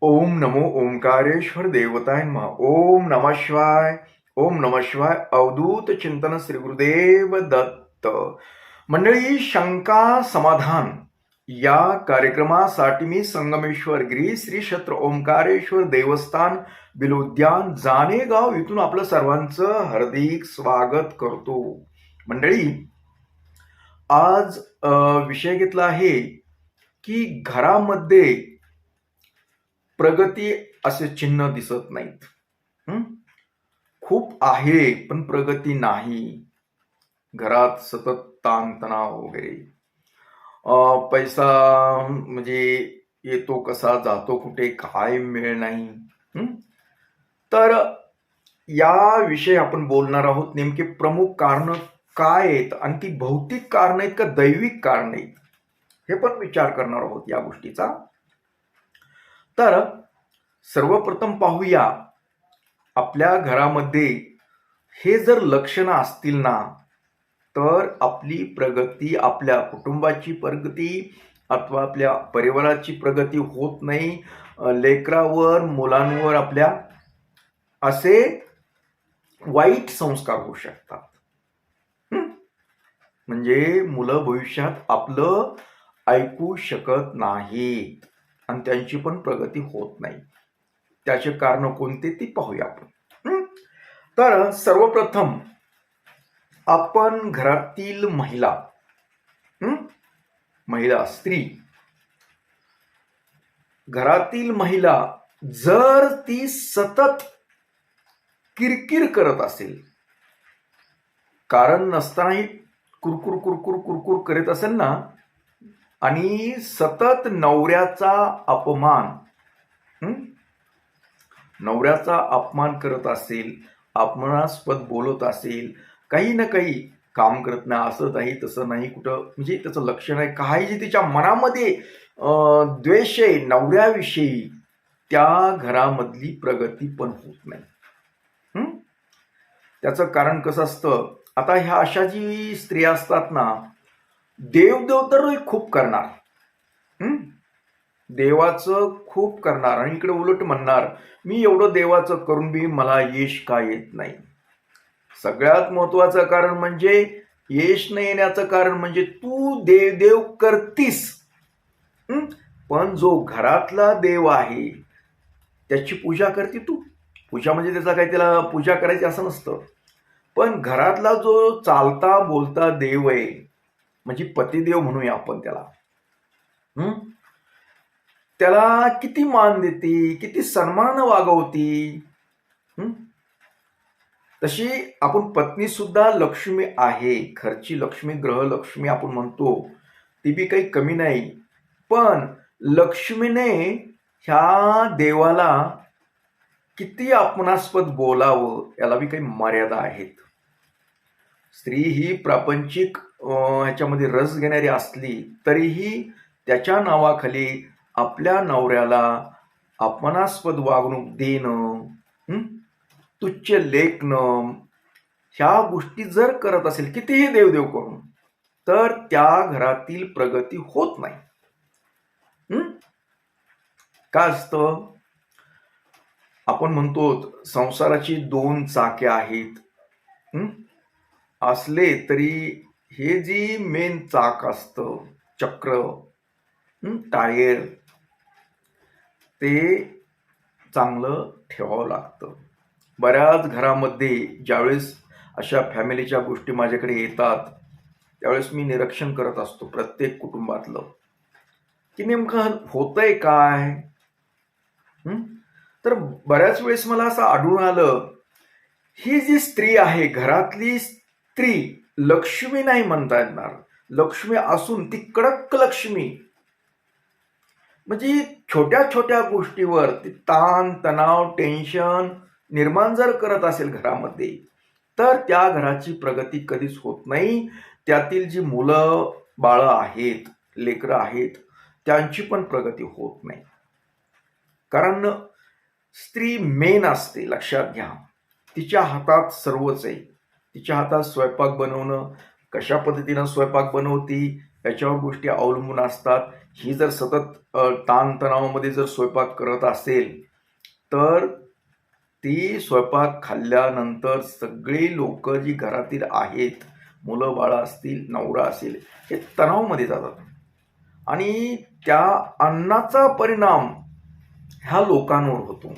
ओम नमो ओंकारेश्वर देवताय नमः. ओम नमः शिवाय. ओम नमः शिवाय. अवधूत चिंतन श्री गुरुदेव दत्त. मंडळी, शंका समाधान या कार्यक्रमासाठी मी संगमेश्वर गिरी श्री क्षेत्र ओंकारेश्वर देवस्थान बिलोद्यान जानेगाव इथून आपलं सर्वांचं हार्दिक स्वागत करतो. मंडळी, आज विषय घेतला आहे की घरामध्ये प्रगती असे चिन्ह दिसत नाहीत. खूप आहे पण प्रगती नाही. घरात सतत ताणतणाव वगैरे, पैसा म्हणजे येतो कसा जातो कुठे काय मिळ नाही. तर या विषयी आपण बोलणार आहोत. नेमके प्रमुख कारण काय आहेत आणि ती भौतिक कारण आहेत का दैविक कारण आहेत हे पण विचार करणार आहोत या गोष्टीचा. तर सर्वप्रथम पाहूया, आपल्या घरामध्ये हे जर लक्षणं असतील ना तर आपली प्रगती, आपल्या कुटुंबाची प्रगती अथवा आपल्या परिवाराची प्रगती होत नाही. लेकरावर, मुलांवर आपल्या असे वाईट संस्कार होऊ शकतात. म्हणजे मुलं भविष्यात आपलं ऐकू शकत नाहीत आणि त्यांची पण प्रगती होत नाही. त्याचे कारण कोणते ते पाहूया आपण. तर सर्वप्रथम आपण घरातील महिला स्त्री, घरातील महिला जर ती सतत किरकिर करत असेल, कारण नसतानाही कुरकुर कुरकुर कुरकुर करत असेल ना, आणि सतत नवऱ्याचा अपमान करत असेल, अपमानास्पद बोलत असेल, काही ना काही काम करत नाही, असं नाही तसं नाही, कुठं म्हणजे त्याचं लक्ष नाही, काही जे तिच्या मनामध्ये द्वेष आहे नवऱ्याविषयी, त्या घरामधली प्रगती पण होत नाही. त्याचं कारण कसं असतं, आता ह्या अशा जी स्त्रिया असतात ना, देवदेव तर खूप करणार, देवाचं खूप करणार आणि इकडे उलट म्हणणार मी एवढं देवाचं करून बी मला यश का येत नाही. सगळ्यात महत्वाचं कारण म्हणजे, यश न येण्याचं कारण म्हणजे तू देव करतीस, पण जो घरातला देव आहे त्याची पूजा करते तू. पूजा म्हणजे त्याचा काही त्याला पूजा करायची असं नसतं, पण घरातला जो चालता बोलता देव आहे, म्हणजे पतिदेव म्हणूया आपण त्याला, त्याला किती मान देते, किती सन्मानानं वागवती. तशी आपण पत्नी सुद्धा लक्ष्मी आहे, घरची लक्ष्मी, ग्रहलक्ष्मी आपण म्हणतो, ती बी काही कमी नाही. पण लक्ष्मीने ह्या देवाला किती अपमानास्पद बोलावं याला बी काही मर्यादा आहेत. स्त्री ही प्रापंचिक ह्याच्यामध्ये रस घेणारी असली तरीही त्याच्या नावाखाली आपल्या नवऱ्याला अपमानास्पद वागणूक देणं, तुच्छ लेखणं, ह्या गोष्टी जर करत असेल कितीही देवदेव करून, तर त्या घरातील प्रगती होत नाही. का असतं, आपण म्हणतो संसाराची 2 चाके आहेत, असले तरी हे जी मेन चाक असतं, चक्र, टायर, ते चांगलं ठेवावं लागतं. बऱ्याच घरामध्ये ज्यावेळेस अशा फॅमिलीच्या गोष्टी माझ्याकडे येतात त्यावेळेस मी निरीक्षण करत असतो प्रत्येक कुटुंबातलं, की नेमकं होतंय काय. तर बऱ्याच वेळेस मला असं आढळून आलं, ही जी स्त्री आहे, घरातली स्त्री लक्ष्मी नाही म्हणता येणार, लक्ष्मी असून ती कडक लक्ष्मी, म्हणजे छोट्या छोट्या गोष्टीवर ती ताण तणाव टेन्शन निर्माण जर करत असेल घरामध्ये, तर त्या घराची प्रगती कधीच होत नाही. त्यातील जी मुलं बाळं आहेत, लेकरं आहेत, त्यांची पण प्रगती होत नाही. कारण स्त्री मेन असते, लक्षात घ्या. तिच्या हातात सर्वच आहे. तिच्या हातात स्वयंपाक बनवणं, कशा पद्धतीनं स्वयंपाक बनवती याच्यावर गोष्टी अवलंबून असतात. ही जर सतत ताणतणावामध्ये जर स्वयंपाक करत असेल तर ती स्वयंपाक खाल्ल्यानंतर सगळी लोक जी घरातील आहेत, मुलं बाळं असतील, नवरा असेल, हे तणावामध्ये जातात आणि त्या अन्नाचा परिणाम ह्या लोकांवर होतो.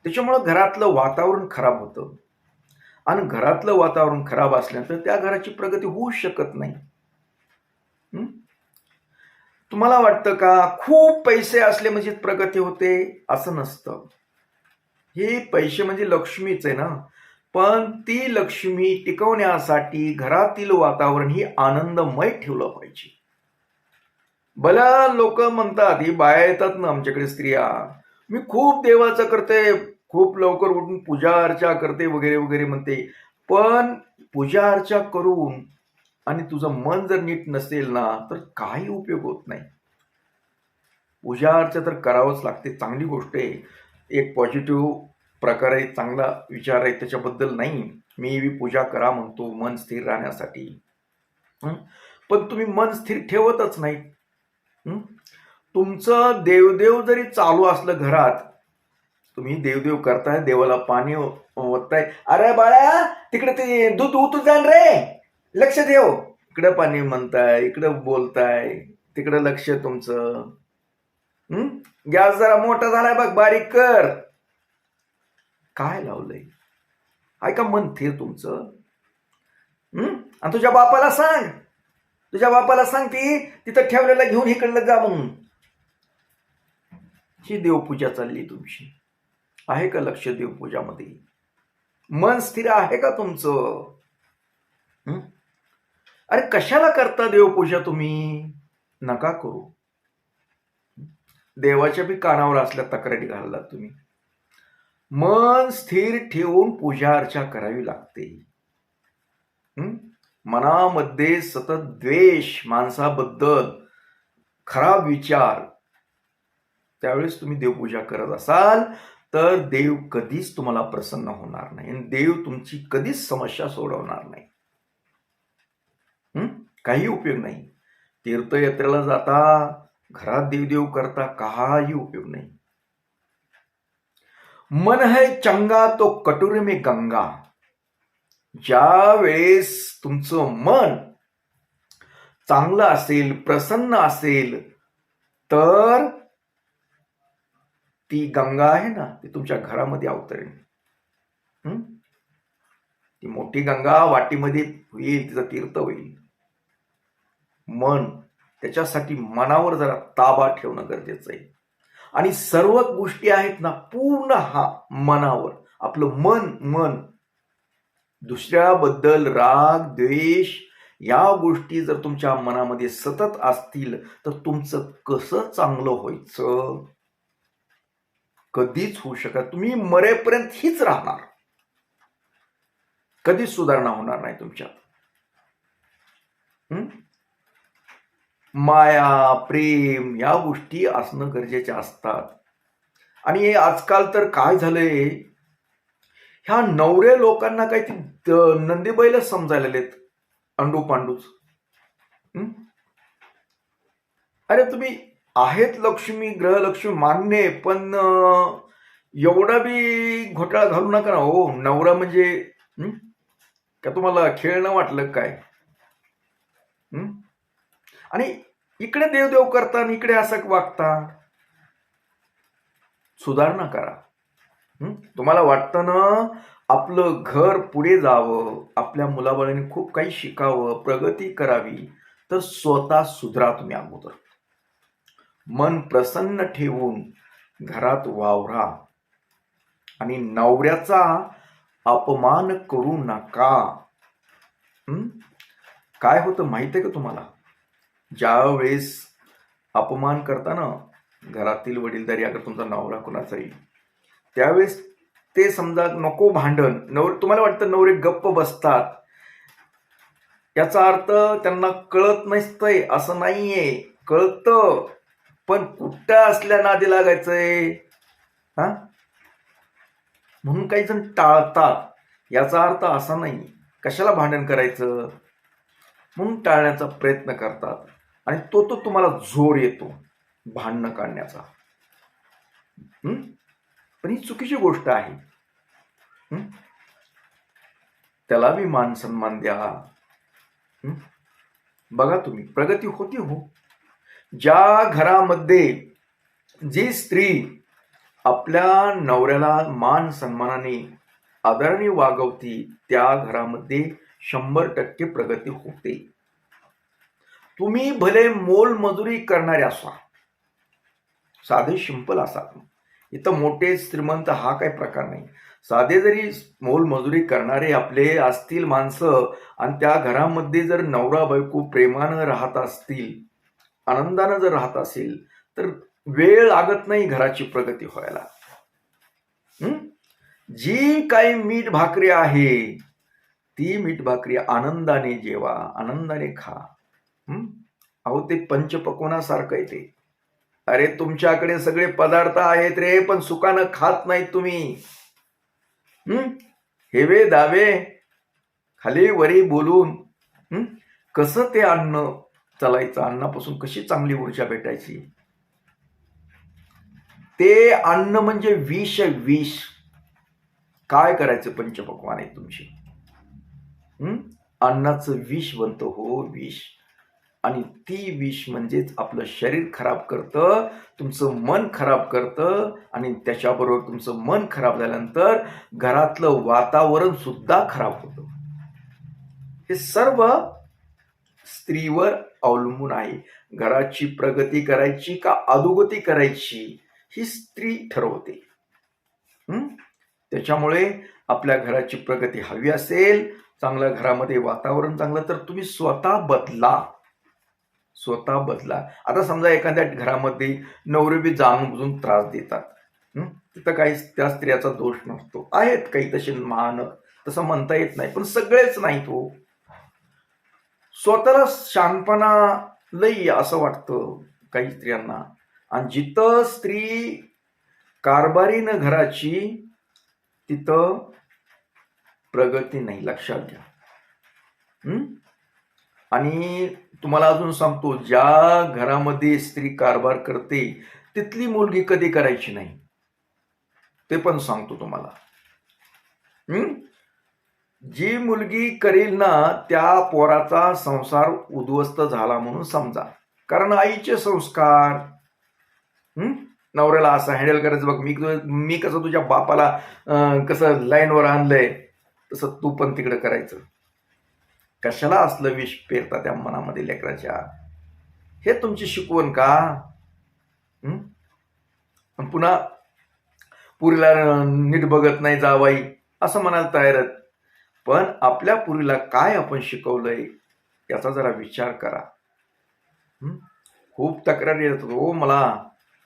त्याच्यामुळं घरातलं वातावरण खराब होतं आणि घरातलं वातावरण खराब असल्यानंतर त्या घराची प्रगती होऊ शकत नाही. तुम्हाला वाटतं का खूप पैसे असले म्हणजे प्रगती होते? असं नसतं. हे पैसे म्हणजे लक्ष्मीच आहे ना, पण ती लक्ष्मी टिकवण्यासाठी घरातील वातावरण ही आनंदमय ठेवलं पाहिजे. भल्या लोक म्हणतात, ही बाया येतात ना आमच्याकडे स्त्रिया, मी खूप देवाचं करते, खूप लवकर उठून पूजा अर्चा करते वगैरे वगैरे म्हणते, पण पूजा अर्चा करून आणि तुझं मन जर नीट नसेल ना तर काही उपयोग होत नाही. पूजा अर्चा तर करावंच लागते, चांगली गोष्ट आहे, एक पॉझिटिव्ह प्रकारे चांगला विचार आहे, त्याच्याबद्दल नाही, मी पूजा करा म्हणतो मन स्थिर राहण्यासाठी. पण तुम्ही मन स्थिर ठेवतच नाही. तुमचं देवदेव जरी चालू असलं घरात, तुम्ही देवदेव करताय, देवाला पाणी ओतताय, अरे बाळा तिकडे ते दूध उतू जाण रे, लक्ष देव, इकडं पाणी म्हणताय, इकडं बोलताय, तिकडं लक्ष तुमचं. गॅस जरा मोठा झालाय बघ, बारीक कर. काय लावलंय? ऐका मन थिर तुमचं. आणि तुझ्या बापाला सांग, ती तिथं ठेवलेलं घेऊन इकडलं जा म्हणून. ही देवपूजा चालली तुमची, आहे का लक्ष देवपूजामध्ये? मन स्थिर आहे का तुमचं? अरे कशाला करता देवपूजा तुम्ही? नका करू. देवाच्या बी कानावर असल्या तक्रारी घालला तुम्ही. मन स्थिर ठेवून पूजा अर्चा करावी लागते. मनामध्ये सतत द्वेष, माणसाबद्दल खराब विचार, त्यावेळेस तुम्ही देवपूजा करत असाल तर देव कधीच तुम्हाला प्रसन्न होणार नाही आणि देव तुमची कधीच समस्या सोडवणार नाही. काही उपयोग नाही. तीर्थयात्रेला जाता, घरात देवदेव करता, काही उपयोग नाही. मन है चंगा तो कटोरे में गंगा. ज्या वेळेस तुमचं मन चांगलं असेल, प्रसन्न असेल, तर ती गंगा आहे ना, ती तुमच्या घरामध्ये अवतरेल. ती मोठी गंगा वाटीमध्ये होईल, तिचा तीर्थ होईल. मन, त्याच्यासाठी मनावर जरा ताबा ठेवणं गरजेचं आहे. आणि सर्व गोष्टी आहेत ना पूर्ण हा मनावर. आपलं मन दुसऱ्याबद्दल राग, द्वेष या गोष्टी जर तुमच्या मनामध्ये सतत असतील तर तुमचं कसं चांगलं व्हायचं? कधीच होऊ शकत. तुम्ही मरेपर्यंत हीच राहणार, कधीच सुधारणा होणार नाही तुमच्यात. माया, प्रेम या गोष्टी असणं गरजेच्या असतात. आणि आजकाल तर काय झालंय, ह्या नवरे लोकांना काही ती नंदी बैलच समजायला लेत, अंडू पांडूच. अरे तुम्ही आहेत लक्ष्मी, ग्रहलक्ष्मी मान्य, पण एवढा बी घोटाळा घालू नका ना हो. नवरा म्हणजे का तुम्हाला खेळणं वाटलं काय? आणि इकडे देवदेव करता आणि इकडे असं वागता. सुधारणा करा. तुम्हाला वाटतं ना आपलं घर पुढे जावं, आपल्या मुलाबाळांनी खूप काही शिकावं, प्रगती करावी, तर स्वतः सुधरा तुम्ही अगोदर. मन प्रसन्न ठेवून घरात वावरा आणि नवऱ्याचा अपमान करू नका. काय होतं माहिती आहे का तुम्हाला? ज्या वेळेस अपमान करताना घरातील वडीलधारी, अगर तुमचा नवरा कुणाचाही, त्यावेळेस ते समजा नको भांडण, तुम्हाला वाटतं नवरे गप्प बसतात, याचा अर्थ त्यांना कळत नसतंय असं नाहीये, कळतं, पण कुठं असल्या नादी लागायचंय म्हणून काही जण टाळतात. याचा अर्थ असा नाही, कशाला भांडण करायचं म्हणून टाळण्याचा प्रयत्न करतात. आणि तो तुम्हाला जोर येतो भांडणं काढण्याचा. पण ही चुकीची गोष्ट आहे. त्याला बी मान सन्मान द्या. बघा तुम्ही प्रगती होती हो. ज्या घरामध्ये जी स्त्री आपल्या नवऱ्याला मान सन्मानाने आदराने वागवती त्या घरामध्ये 100% प्रगती होते. तुम्ही भले मोलमजुरी करणारे असा, साधे सिंपल असा, इथं मोठे श्रीमंत हा काही प्रकार नाही. साधे जरी मोलमजुरी करणारे आपले असतील माणसं आणि त्या घरामध्ये जर नवरा बायको प्रेमानं राहत असतील, आनंदानं जर राहत असेल, तर वेळ लागत नाही घराची प्रगती व्हायला. जी काही मीठ भाकरी आहे ती मीठ भाकरी आनंदाने जेवा, आनंदाने खा. अहो ते पंचपक्वान्नासारखं आहे ते. अरे तुमच्याकडे सगळे पदार्थ आहेत रे, पण सुखानं खात नाहीत तुम्ही. हेवे दावे खाली वरी बोलून कसं ते अन्न चालायचं, अन्नापासून कशी चांगली ऊर्जा भेटायची. ते अन्न म्हणजे विष. विष काय करायचं पंचपक्वान आहे तुमची. अन्नाचं विष बनतं हो, विष. आणि ती विष म्हणजेच आपलं शरीर खराब करतं, तुमचं मन खराब करतं, आणि त्याच्याबरोबर तुमचं मन खराब झाल्यानंतर घरातलं वातावरण सुद्धा खराब होतं. हे सर्व स्त्रीवर अवलंबून आहे. घराची प्रगती करायची का अधोगती करायची ही स्त्री ठरवते. त्याच्यामुळे आपल्या घराची प्रगती हवी असेल, चांगल्या घरामध्ये वातावरण चांगलं, तर तुम्ही स्वतः बदला. स्वतः बदला. आता समजा एखाद्या घरामध्ये नवरे बी जाणून बुजून त्रास देतात, तिथं काही त्या स्त्रियाचा दोष नसतो. आहेत काही तसे मानक, तसं म्हणता येत नाही, पण सगळेच नाही. तो स्वतःला शांतपणा लई असं वाटतं काही स्त्रियांना. आणि जिथं स्त्री कारभारीनं घराची तिथं प्रगती नाही, लक्षात घ्या. आणि तुम्हाला अजून सांगतो, ज्या घरामध्ये स्त्री कारभार करते तिथली मुलगी कधी करायची नाही, ते पण सांगतो तुम्हाला. जी मुलगी करेल ना त्या पोराचा संसार उद्ध्वस्त झाला म्हणून समजा. कारण आईचे संस्कार, नवऱ्याला असं हँडल करायचं, बघ मी कसं तुझ्या बापाला कसं लाईनवर आणलंय तसं तू पण तिकडे करायचं. कशाला असलं विष पेरता त्या मनामध्ये लेकराच्या. हे तुमची शिकवण का. पुन्हा पुरीला नीट बघत नाही जावाई असं म्हणायला तयार. पण आपल्या पुरीला काय आपण शिकवलंय याचा जरा विचार करा. खूप तक्रारी येतात हो मला,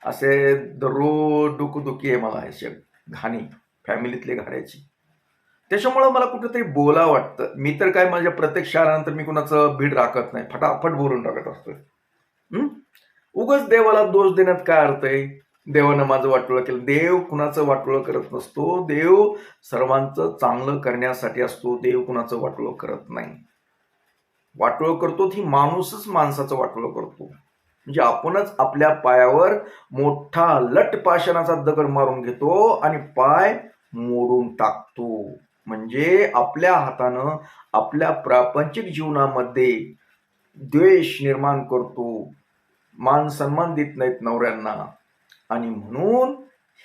असे दररोज डोकदुखी आहे मला अशा घाणी फॅमिलीतले घराची. त्याच्यामुळं मला कुठेतरी बोला वाटतं. मी तर काय माझ्या प्रत्येक शाळानंतर मी कुणाचं भीड राखत नाही, फटाफट बोलून टाकत असतोय. उगाच देवाला दोष देण्यात काय अर्थ आहे. देवानं माझं वाटोळं केलं. देव कुणाचं वाटोळं करत नसतो. देव सर्वांचं चांगलं करण्यासाठी असतो. देव कुणाचं वाटोळं करत नाही. वाटोळं करतो ती माणूसच माणसाचं वाटोळं करतो. म्हणजे आपणच आपल्या पायावर मोठा लटपाषाणाचा दगड मारून घेतो आणि पाय मोडून टाकतो. म्हणजे आपल्या हातानं आपल्या प्रापंचिक जीवनामध्ये द्वेष निर्माण करतो, मान सन्मान देत नाहीत नवऱ्यांना, आणि म्हणून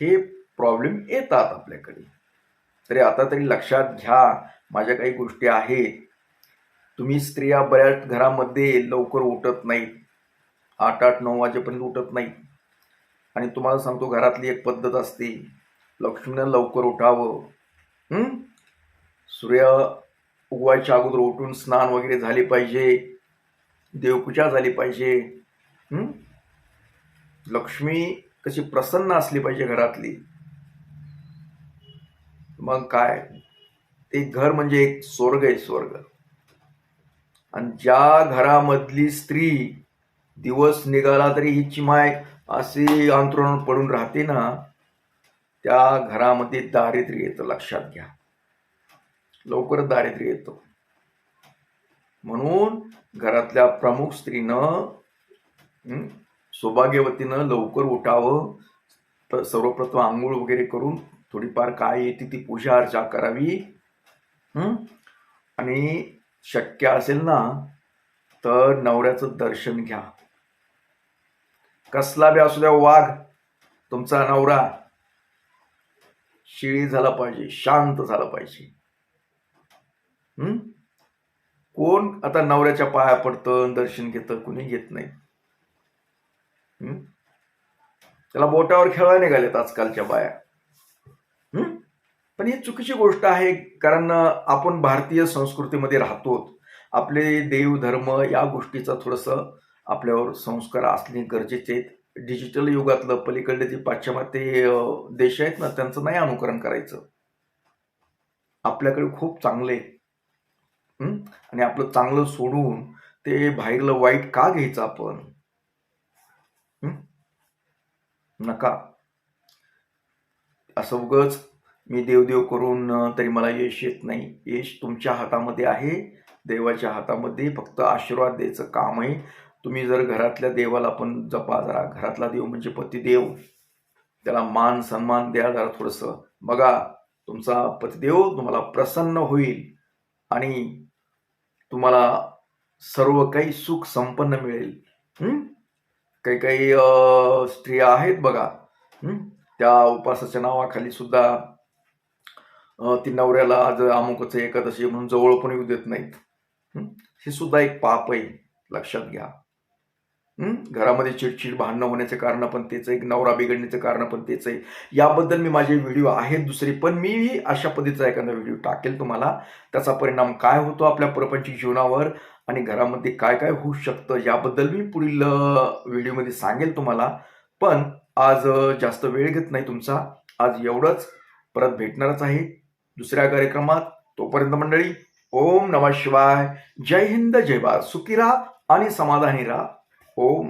हे प्रॉब्लेम येतात आपल्याकडे. तरी आता तरी लक्षात घ्या, माझ्या काही गोष्टी आहेत. तुम्ही स्त्रिया बऱ्याच घरामध्ये लवकर उठत नाहीत, 8-9 वाजेपर्यंत उठत नाहीत. आणि तुम्हाला सांगतो, घरातली एक पद्धत असते, लक्ष्मीनं लवकर उठावं. सूर्य उगवायच्या अगोदर उठून स्नान वगैरे झाले पाहिजे, देवपूजा झाली पाहिजे. लक्ष्मी कशी प्रसन्न असली पाहिजे घरातली. मग काय, एक घर म्हणजे एक स्वर्ग आहे, स्वर्ग. आणि ज्या घरामधली स्त्री दिवस निघाला तरी हिची माय अशी अंथरुणावर पडून राहते ना, त्या घरामध्ये दारिद्र्य येतं. लक्षात घ्या, लवकर दारिद्र्य येतं. म्हणून घरातल्या प्रमुख स्त्रीनं हं? सौभाग्यवतीनं लवकर उठावं, तर सर्वप्रथम आंघोळ वगैरे करून थोडीफार काय येते ती पूजा अर्चा करावी. आणि शक्य असेल ना तर नवऱ्याचं दर्शन घ्या. कसला बी असू द्या वाघ, तुमचा नवरा शिळी झाला पाहिजे, शांत झाला पाहिजे. कोण आता नवऱ्याच्या पाया पडतं, दर्शन घेतं? कुणी घेत नाही. त्याला बोटावर खेळायला निघालेत आजकालच्या बाया. पण ही चुकीची गोष्ट आहे, कारण आपण भारतीय संस्कृतीमध्ये राहतो. आपले देव धर्म या गोष्टीचा थोडस आपल्यावर संस्कार असणे गरजेचे आहेत. डिजिटल युगातलं पलीकडले जे पाश्चिमात्य देश आहेत ना, त्यांचं नाही अनुकरण करायचं. आपल्याकडे खूप चांगले आणि आपलं चांगलं सोडून ते बाहेरलं वाईट का घ्यायचं आपण? नका. असं उगच मी देवदेव करून तरी मला यश येत नाही. यश तुमच्या हातामध्ये आहे, देवाच्या हातामध्ये. फक्त आशीर्वाद द्यायचं काम आहे. तुम्ही जर घरातल्या देवाला पण जपा जरा. घरातला देव म्हणजे पतिदेव, त्याला मान सन्मान द्या जरा थोडंसं. बघा, तुमचा पतिदेव तुम्हाला प्रसन्न होईल आणि तुम्हाला सर्व काही सुख संपन्न मिळेल. काही काही स्त्रिया आहेत बघा, त्या उपासाच्या नावाखाली सुद्धा ती नवऱ्याला आज अमुकच एकादशी म्हणून जवळ पण येऊ देत नाहीत. हे सुद्धा एक पाप आहे, लक्षात घ्या. घरामध्ये चिडचिड भांडणं होण्याचे कारण पण तेच आहे, नवरा बिघडण्याचे कारण पण तेच आहे. याबद्दल मी माझे व्हिडिओ आहेत दुसरे, पण मी अशा पद्धतीचा एखादा व्हिडिओ टाकेल तुम्हाला. त्याचा परिणाम काय होतो आपल्या प्रपंचिक जीवनावर आणि घरामध्ये काय काय होऊ शकतं याबद्दल मी पुढील व्हिडिओमध्ये सांगेल तुम्हाला. पण आज जास्त वेळ घेत नाही तुमचा. आज एवढंच. परत भेटणारच आहे दुसऱ्या कार्यक्रमात. तोपर्यंत मंडळी, ओम नमः शिवाय. जय हिंद, जय भारत. सुखी राहा आणि समाधानी राहा. ओम नमः.